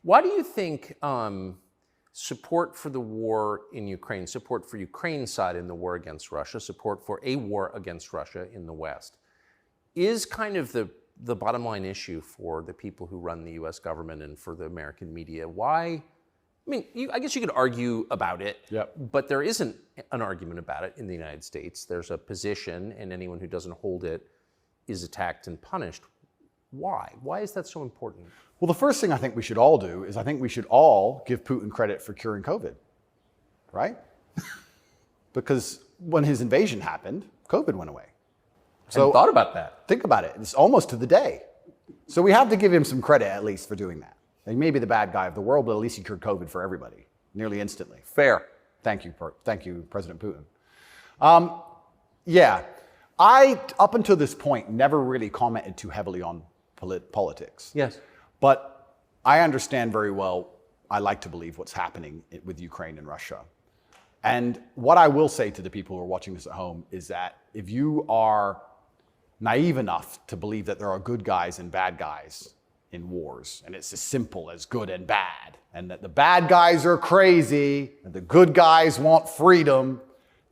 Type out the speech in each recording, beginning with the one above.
Why do you think support for the war in Ukraine, support for Ukraine's side in the war against Russia, support for a war against Russia in the West, is kind of the bottom line issue for the people who run the US government and for the American media? Why? I mean, I guess you could argue about it, but there isn't an argument about it in the United States. There's a position, and anyone who doesn't hold it is attacked and punished. Why? Why is that so important? Well, the first thing I think we should all do is I think we should all give Putin credit for curing COVID, right? Because when his invasion happened, COVID went away. So thought about that. Think about it. It's almost to the day. So we have to give him some credit at least for doing that. He may be the bad guy of the world, but at least he cured COVID for everybody, nearly instantly. Fair. Thank you, President Putin. Yeah, I, up until this point, never really commented too heavily on politics. Yes. But I understand very well, I like to believe what's happening with Ukraine and Russia. And what I will say to the people who are watching this at home is that if you are naive enough to believe that there are good guys and bad guys in wars, and it's as simple as good and bad, and that the bad guys are crazy, and the good guys want freedom,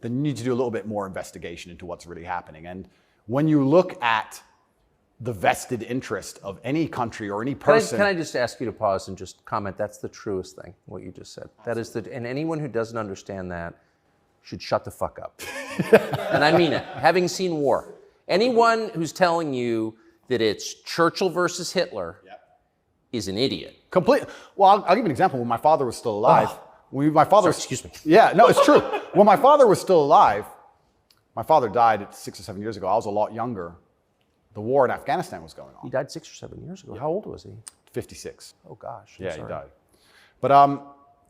then you need to do a little bit more investigation into what's really happening. And when you look at the vested interest of any country or any person... Can I just ask you to pause and just comment? That's the truest thing, what you just said. That is and anyone who doesn't understand that should shut the fuck up. And I mean it, having seen war. Anyone who's telling you that it's Churchill versus Hitler is an idiot. Well, I'll give you an example. When my father was still alive, excuse me. Yeah, no, it's true. When my father was still alive, my father died 6 or 7 years ago. I was a lot younger. The war in Afghanistan was going on. He died 6 or 7 years ago. How old was he? 56. Oh gosh. Yeah, he died. But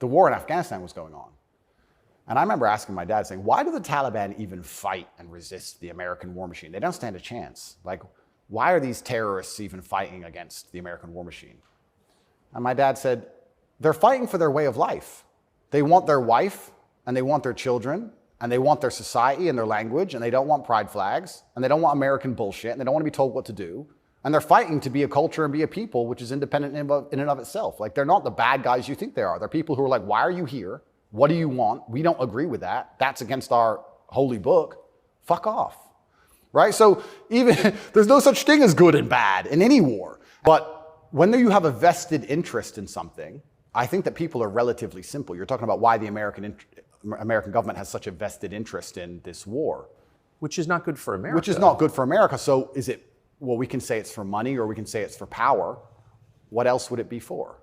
the war in Afghanistan was going on. And I remember asking my dad, saying, why do the Taliban even fight and resist the American war machine? They don't stand a chance. Like, why are these terrorists even fighting against the American war machine? And my dad said, they're fighting for their way of life. They want their wife, and they want their children, and they want their society and their language, and they don't want pride flags, and they don't want American bullshit, and they don't want to be told what to do. And they're fighting to be a culture and be a people which is independent in and of itself. Like, they're not the bad guys you think they are. They're people who are like, why are you here? What do you want? We don't agree with that. That's against our holy book. Fuck off. Right? So even there's no such thing as good and bad in any war. But when you have a vested interest in something, I think that people are relatively simple. You're talking about why the American government has such a vested interest in this war. Which is not good for America. Which is not good for America. So is it, well, we can say it's for money or we can say it's for power. What else would it be for?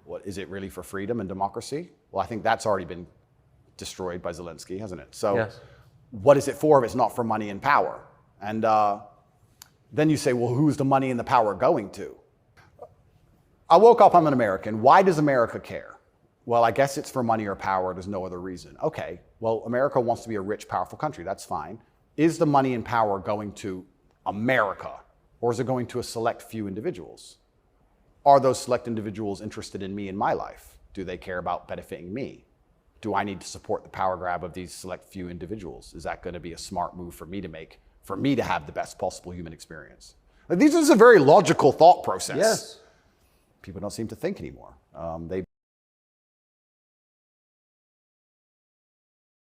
What, is it really for freedom and democracy? Well, I think that's already been destroyed by Zelensky, hasn't it? So what is it for if it's not for money and power? And then you say, well, who's the money and the power going to? I woke up, I'm an American. Why does America care? Well, I guess it's for money or power. There's no other reason. Okay, well, America wants to be a rich, powerful country. That's fine. Is the money and power going to America, or is it going to a select few individuals? Are those select individuals interested in me and my life? Do they care about benefiting me? Do I need to support the power grab of these select few individuals? Is that going to be a smart move for me to make, for me to have the best possible human experience? This is a very logical thought process. Yes. People don't seem to think anymore. They